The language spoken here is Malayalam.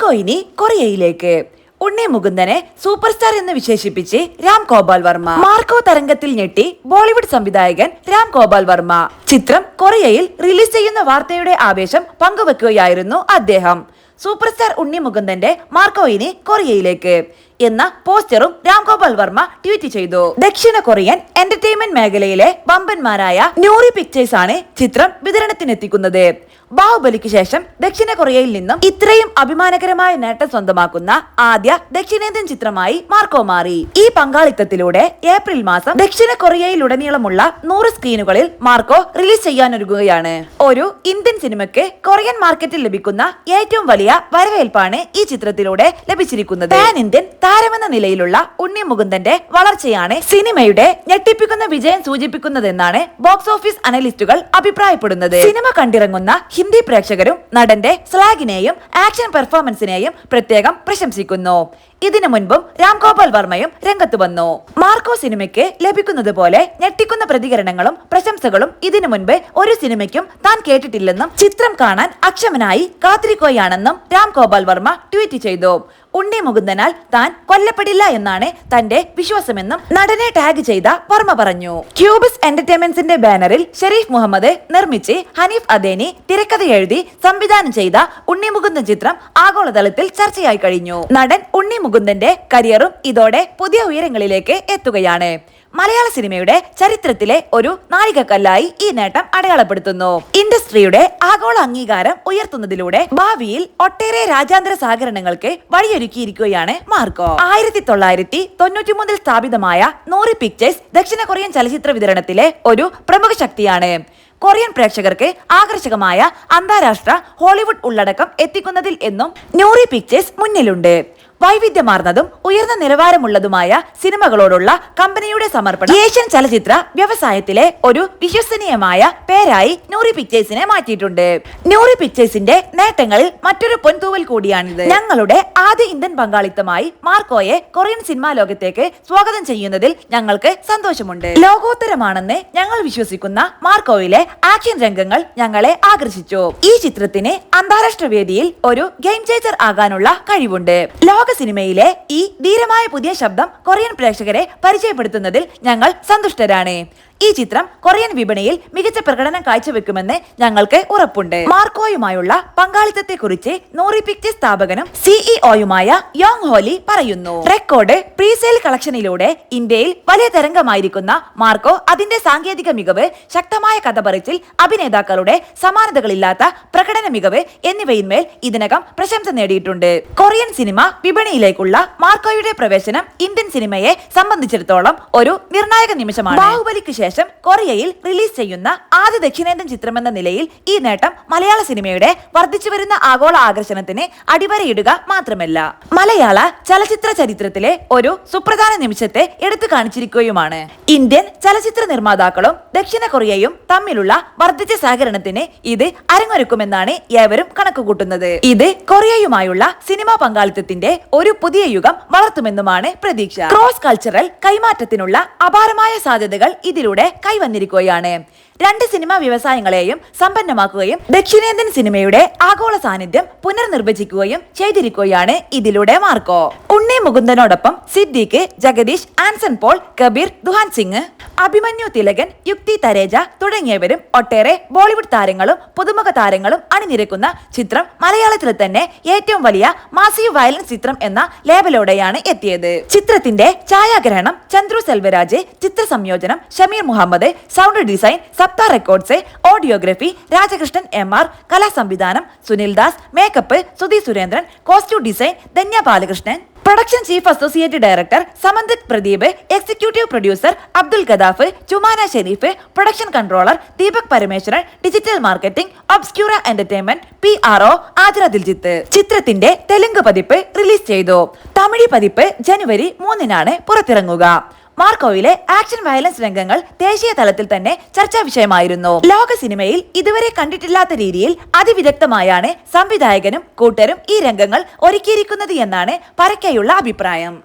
മാർക്കോ ഇനി കൊറിയയിലേക്ക്. ഉണ്ണി മുകുന്ദനെ സൂപ്പർ സ്റ്റാർ എന്ന് വിശേഷിപ്പിച്ച് രാം ഗോപാൽ വർമ്മ. മാർക്കോ തരംഗത്തിൽ ഞെട്ടി ബോളിവുഡ് സംവിധായകൻ രാം ഗോപാൽ വർമ്മ. ചിത്രം കൊറിയയിൽ റിലീസ് ചെയ്യുന്ന വാർത്തയുടെ ആവേശം പങ്കുവെക്കുകയായിരുന്നു അദ്ദേഹം. സൂപ്പർ സ്റ്റാർ ഉണ്ണി മുകുന്ദന്റെ മാർക്കോ ഇനി കൊറിയയിലേക്ക് എന്ന പോസ്റ്ററും രാം ഗോപാൽ വർമ്മ ട്വീറ്റ് ചെയ്തു. ദക്ഷിണ കൊറിയൻ എന്റർടൈൻമെന്റ് മേഖലയിലെ വമ്പന്മാരായ ന്യൂറി പിക്ചേഴ്സ് ആണ് ചിത്രം വിതരണത്തിനെത്തിക്കുന്നത്. ബാഹുബലിക്ക് ശേഷം ദക്ഷിണ കൊറിയയിൽ നിന്നും ഇത്രയും അഭിമാനകരമായ നേട്ടം സ്വന്തമാക്കുന്ന ആദ്യ ദക്ഷിണേന്ത്യൻ ചിത്രമായി മാർക്കോ മാറി. ഈ പങ്കാളിത്തത്തിലൂടെ ഏപ്രിൽ മാസം ദക്ഷിണ കൊറിയയിലുടനീളമുള്ള 100 സ്ക്രീനുകളിൽ മാർക്കോ റിലീസ് ചെയ്യാനൊരുങ്ങുകയാണ്. ഒരു ഇന്ത്യൻ സിനിമയ്ക്ക് കൊറിയൻ മാർക്കറ്റിൽ ലഭിക്കുന്ന ഏറ്റവും വലിയ വരവേൽപ്പാണ് ഈ ചിത്രത്തിലൂടെ ലഭിച്ചിരിക്കുന്നത്. പാൻ ഇന്ത്യൻ താരമെന്ന നിലയിലുള്ള ഉണ്ണി മുകുന്ദന്റെ വളർച്ചയാണ് സിനിമയുടെ ഞെട്ടിപ്പിക്കുന്ന വിജയം സൂചിപ്പിക്കുന്നതെന്നാണ് ബോക്സ് ഓഫീസ് അനലിസ്റ്റുകൾ അഭിപ്രായപ്പെടുന്നത്. സിനിമ കണ്ടിറങ്ങുന്ന ഹിന്ദി പ്രേക്ഷകരും നടന്റെ സ്ലാഗിനെയും ആക്ഷൻ പെർഫോമൻസിനെയും പ്രത്യേകം പ്രശംസിക്കുന്നു. ഇതിനു മുൻപും രാം ഗോപാൽ വർമ്മയും രംഗത്ത് വന്നു. മാർക്കോ സിനിമയ്ക്ക് ലഭിക്കുന്നത് പോലെ ഞെട്ടിക്കുന്ന പ്രതികരണങ്ങളും പ്രശംസകളും ഇതിനു മുൻപ് ഒരു സിനിമയ്ക്കും താൻ കേട്ടിട്ടില്ലെന്നും ചിത്രം കാണാൻ അക്ഷമനായി കാത്തിരിക്കുകയാണെന്നും രാം ഗോപാൽ വർമ്മ ട്വീറ്റ് ചെയ്തു. ഉണ്ണി മുകുന്ദനാൽ താൻ കൊല്ലപ്പെടില്ല എന്നാണ് തന്റെ വിശ്വാസമെന്നും നടനെ ടാഗ് ചെയ്ത വർമ്മ പറഞ്ഞു. ക്യൂബസ് എന്റർടൈൻമെന്റ്സിന്റെ ബാനറിൽ ഷെരീഫ് മുഹമ്മദ് നിർമ്മിച്ച് ഹനീഫ് അദേനി തിരക്കഥ എഴുതി സംവിധാനം ചെയ്ത ഉണ്ണി മുകുന്ദൻ ചിത്രം ആഗോളതലത്തിൽ ചർച്ചയായി കഴിഞ്ഞു. നടൻ ഉണ്ണി മുകുന്ദന്റെ കരിയറും ഇതോടെ പുതിയ ഉയരങ്ങളിലേക്ക് എത്തുകയാണ്. മലയാള സിനിമയുടെ ചരിത്രത്തിലെ ഒരു നാഴികക്കല്ലായി ഈ നേട്ടം അടയാളപ്പെടുത്തുന്നു. ഇൻഡസ്ട്രിയുടെ ആഗോള അംഗീകാരം ഉയർത്തുന്നതിലൂടെ ഭാവിയിൽ ഒട്ടേറെ രാജ്യാന്തര സഹകരണങ്ങൾക്ക് വഴിയൊരുക്കിയിരിക്കുകയാണ് മാർക്കോ. 1993 സ്ഥാപിതമായ ന്യൂറി പിക്ചേഴ്സ് ദക്ഷിണ കൊറിയൻ ചലച്ചിത്ര വിതരണത്തിലെ ഒരു പ്രമുഖ ശക്തിയാണ്. കൊറിയൻ പ്രേക്ഷകർക്ക് ആകർഷകമായ അന്താരാഷ്ട്ര ഹോളിവുഡ് ഉള്ളടക്കം എത്തിക്കുന്നതിൽ എന്നും ന്യൂറി പിക്ചേഴ്സ് മുന്നിലുണ്ട്. വൈവിധ്യമാർന്നതും ഉയർന്ന നിലവാരമുള്ളതുമായ സിനിമകളോടുള്ള കമ്പനിയുടെ സമർപ്പണം ഏഷ്യൻ ചലച്ചിത്ര വ്യവസായത്തിലെ ഒരു വിശ്വസനീയമായ പേരായി ന്യൂറി പിക്ചേഴ്സിനെ മാറ്റിയിട്ടുണ്ട്. ന്യൂറി പിക്ചേഴ്സിന്റെ നേട്ടങ്ങളിൽ മറ്റൊരു പൊൻതൂവൽ കൂടിയാണിത്. ഞങ്ങളുടെ ആദ്യ ഇന്ത്യൻ പങ്കാളിത്തമായി മാർക്കോയെ കൊറിയൻ സിനിമാ ലോകത്തേക്ക് സ്വാഗതം ചെയ്യുന്നതിൽ ഞങ്ങൾക്ക് സന്തോഷമുണ്ട്. ലോകോത്തരമാണെന്ന് ഞങ്ങൾ വിശ്വസിക്കുന്ന മാർക്കോയിലെ ആക്ഷൻ രംഗങ്ങൾ ഞങ്ങളെ ആകർഷിച്ചു. ഈ ചിത്രത്തിന് അന്താരാഷ്ട്ര വേദിയിൽ ഒരു ഗെയിം ചേഞ്ചർ ആകാനുള്ള കഴിവുണ്ട്. ലോക സിനിമയിലെ ഈ ധീരമായ പുതിയ ശബ്ദം കൊറിയൻ പ്രേക്ഷകരെ പരിചയപ്പെടുത്തുന്നതിൽ ഞങ്ങൾ സന്തുഷ്ടരാണ്. ഈ ചിത്രം കൊറിയൻ വിപണിയിൽ മികച്ച പ്രകടനം കാഴ്ചവെക്കുമെന്ന് ഞങ്ങൾക്ക് ഉറപ്പുണ്ട്. മാർക്കോയുമായുള്ള പങ്കാളിത്തത്തെ കുറിച്ച് ന്യൂറി പിക്ചേഴ്സ് സ്ഥാപകനും സിഇഒയുമായ യോങ് ഹോലി പറയുന്നു. റെക്കോർഡ് പ്രീസെയിൽ കളക്ഷനിലൂടെ ഇന്ത്യയിൽ വലിയ തരംഗമായിരിക്കുന്ന മാർക്കോ അതിന്റെ സാങ്കേതിക മികവ്, ശക്തമായ കഥ പറച്ചിൽ, അഭിനേതാക്കളുടെ സമാനതകളില്ലാത്ത പ്രകടന മികവ് എന്നിവയിന്മേൽ ഇതിനകം പ്രശംസ നേടിയിട്ടുണ്ട്. കൊറിയൻ സിനിമ വിപണിയിലേക്കുള്ള മാർക്കോയുടെ പ്രവേശനം ഇന്ത്യൻ സിനിമയെ സംബന്ധിച്ചിടത്തോളം ഒരു നിർണായക നിമിഷമാണ്. ബാഹുബലിക്ക് ശേഷം കൊറിയയിൽ റിലീസ് ചെയ്യുന്ന ആദ്യ ദക്ഷിണേന്ത്യൻ ചിത്രമെന്ന നിലയിൽ ഈ നേട്ടം മലയാള സിനിമയുടെ വർദ്ധിച്ചുവരുന്ന ആഗോള ആകർഷണത്തിന് അടിവരയിടുക മാത്രമല്ല, മലയാള ചലച്ചിത്ര ചരിത്രത്തിലെ ഒരു സുപ്രധാന നിമിഷത്തെ എടുത്തു കാണിച്ചിരിക്കുകയുമാണ്. ഇന്ത്യൻ ചലച്ചിത്ര നിർമ്മാതാക്കളും ദക്ഷിണ കൊറിയയും തമ്മിലുള്ള വർദ്ധിച്ച സഹകരണത്തിന് ഇത് അരങ്ങൊരുക്കുമെന്നാണ് ഏവരും കണക്കുകൂട്ടുന്നത്. ഇത് കൊറിയയുമായുള്ള സിനിമാ പങ്കാളിത്തത്തിന്റെ ഒരു പുതിയ യുഗം വളർത്തുമെന്നുമാണ് പ്രതീക്ഷ. ക്രോസ് കൾച്ചറൽ കൈമാറ്റത്തിനുള്ള അപാരമായ സാധ്യതകൾ ഇതിലൂടെ കൈവന്നിരിക്കുകയാണ്. രണ്ട് സിനിമാ വ്യവസായങ്ങളെയും സമ്പന്നമാക്കുകയും ദക്ഷിണേന്ത്യൻ സിനിമയുടെ ആഗോള സാന്നിധ്യം പുനർനിർവചിക്കുകയും ചെയ്തിരിക്കുകയാണ് ഇതിലൂടെ മാർക്കോ. ഉണ്ണി മുകുന്ദനോടൊപ്പം സിദ്ദീഖ്, ജഗദീഷ്, ആൻസൺ പോൾ, കബീർ, ദുഹാൻ സിംഗ്, അഭിമന്യു തിലകൻ, യുക്തി തരേജ തുടങ്ങിയവരും ഒട്ടേറെ ബോളിവുഡ് താരങ്ങളും പുതുമുഖ താരങ്ങളും അണിനിരക്കുന്ന ചിത്രം മലയാളത്തിൽ തന്നെ ഏറ്റവും വലിയ മാസീവ് വയലൻസ് ചിത്രം എന്ന ലേബലോടെയാണ് എത്തിയത്. ചിത്രത്തിന്റെ ഛായാഗ്രഹണം ചന്ദ്രു സെൽവരാജ്, ചിത്ര സംയോജനം Shameer Muhammad, sound design Saptha records, audiography Rajakrishnan MR, കലാസംവിധാനം Sunil Das, makeup Sudhi Surendran, costume design Dhanya Balakrishnan, production chief associate director Samanthik Pradeep, executive producer Abdul Gadaf, Chumana Shereef, production controller Deepak Parameswaran, digital marketing obscura entertainment, PRO Athira Diljith. ചിത്രത്തിന്റെ തെലുങ്ക് പതിപ്പ് റിലീസ് ചെയ്തു. തമിഴ് പതിപ്പ് ജനുവരി 3-നാണ് പുറത്തിറങ്ങുക. മാർക്കോയിലെ ആക്ഷൻ വയലൻസ് രംഗങ്ങൾ ദേശീയ തലത്തിൽ തന്നെ ചർച്ചാ വിഷയമായിരുന്നു. ലോക സിനിമയിൽ ഇതുവരെ കണ്ടിട്ടില്ലാത്ത രീതിയിൽ അതിവിദഗ്ധമായാണ് സംവിധായകനും കൂട്ടരും ഈ രംഗങ്ങൾ ഒരുക്കിയിരിക്കുന്നത് എന്നാണ് പരക്കെയുള്ള അഭിപ്രായം.